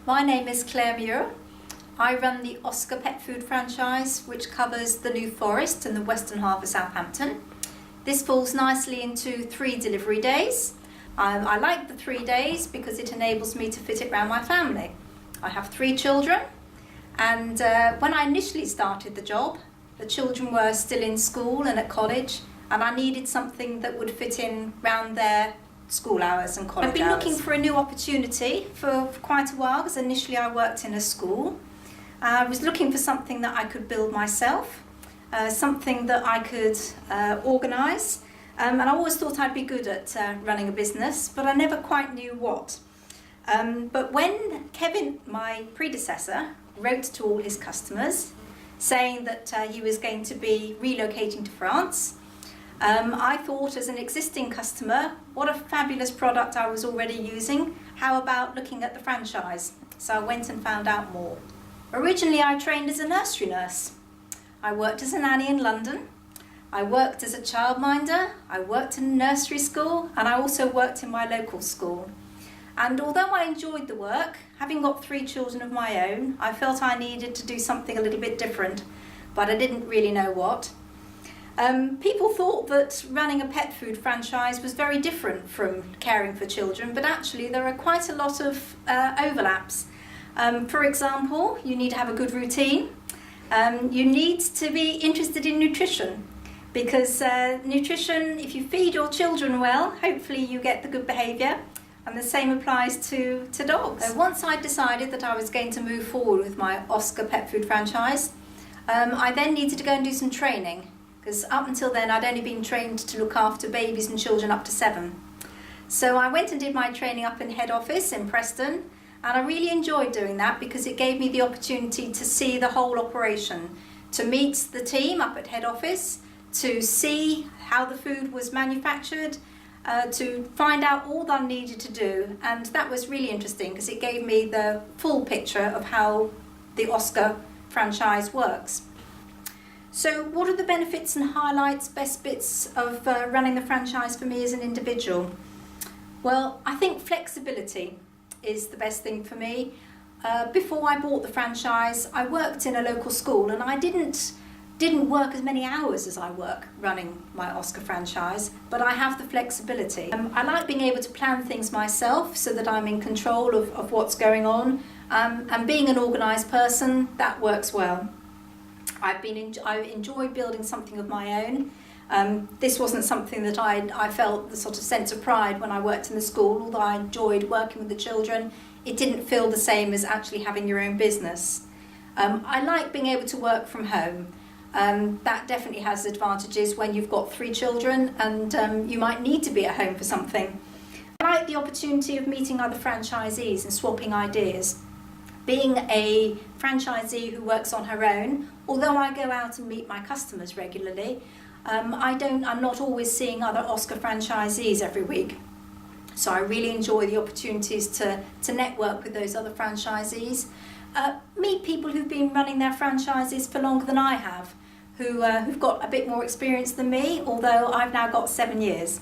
My name is Clare Muir. I run the Oscar Pet Food franchise, which covers the New Forest and the western half of Southampton. This falls nicely into 3 delivery days. I like the 3 days because it enables me to fit it around my family. I have 3 children, and when I initially started the job, the children were still in school and at college, and I needed something that would fit in around their school hours and college hours. I've been looking for a new opportunity for quite a while, because initially I worked in a school. I was looking for something that I could build myself, something that I could organise, and I always thought I'd be good at running a business, but I never quite knew what. But when Kevin, my predecessor, wrote to all his customers saying that he was going to be relocating to France, I thought, as an existing customer, what a fabulous product I was already using. How about looking at the franchise? So I went and found out more. Originally I trained as a nursery nurse. I worked as a nanny in London. I worked as a childminder. I worked in a nursery school, and I also worked in my local school. And although I enjoyed the work, having got 3 children of my own, I felt I needed to do something a little bit different, but I didn't really know what. People thought that running a pet food franchise was very different from caring for children, but actually there are quite a lot of overlaps. For example, you need to have a good routine. You need to be interested in nutrition, because nutrition, if you feed your children well, hopefully you get the good behaviour, and the same applies to dogs. Once I decided that I was going to move forward with my Oscar Pet Food franchise, I then needed to go and do some training, because up until then I'd only been trained to look after babies and children up to 7. So I went and did my training up in head office in Preston, and I really enjoyed doing that because it gave me the opportunity to see the whole operation, to meet the team up at head office, to see how the food was manufactured, to find out all that I needed to do, and that was really interesting because it gave me the full picture of how the Oscar franchise works. So what are the benefits and highlights, best bits of running the franchise for me as an individual? Well, I think flexibility is the best thing for me. Before I bought the franchise, I worked in a local school, and I didn't work as many hours as I work running my Oscar franchise, but I have the flexibility. I like being able to plan things myself so that I'm in control of what's going on, and being an organised person, that works well. I enjoy building something of my own. This wasn't something that I felt the sort of sense of pride when I worked in the school. Although I enjoyed working with the children, it didn't feel the same as actually having your own business. I like being able to work from home. That definitely has advantages when you've got 3 children and you might need to be at home for something. I like the opportunity of meeting other franchisees and swapping ideas. Being a franchisee who works on her own, although I go out and meet my customers regularly, I'm not always seeing other Oscar franchisees every week. So I really enjoy the opportunities to network with those other franchisees, meet people who've been running their franchises for longer than I have, who've got a bit more experience than me, although I've now got 7 years.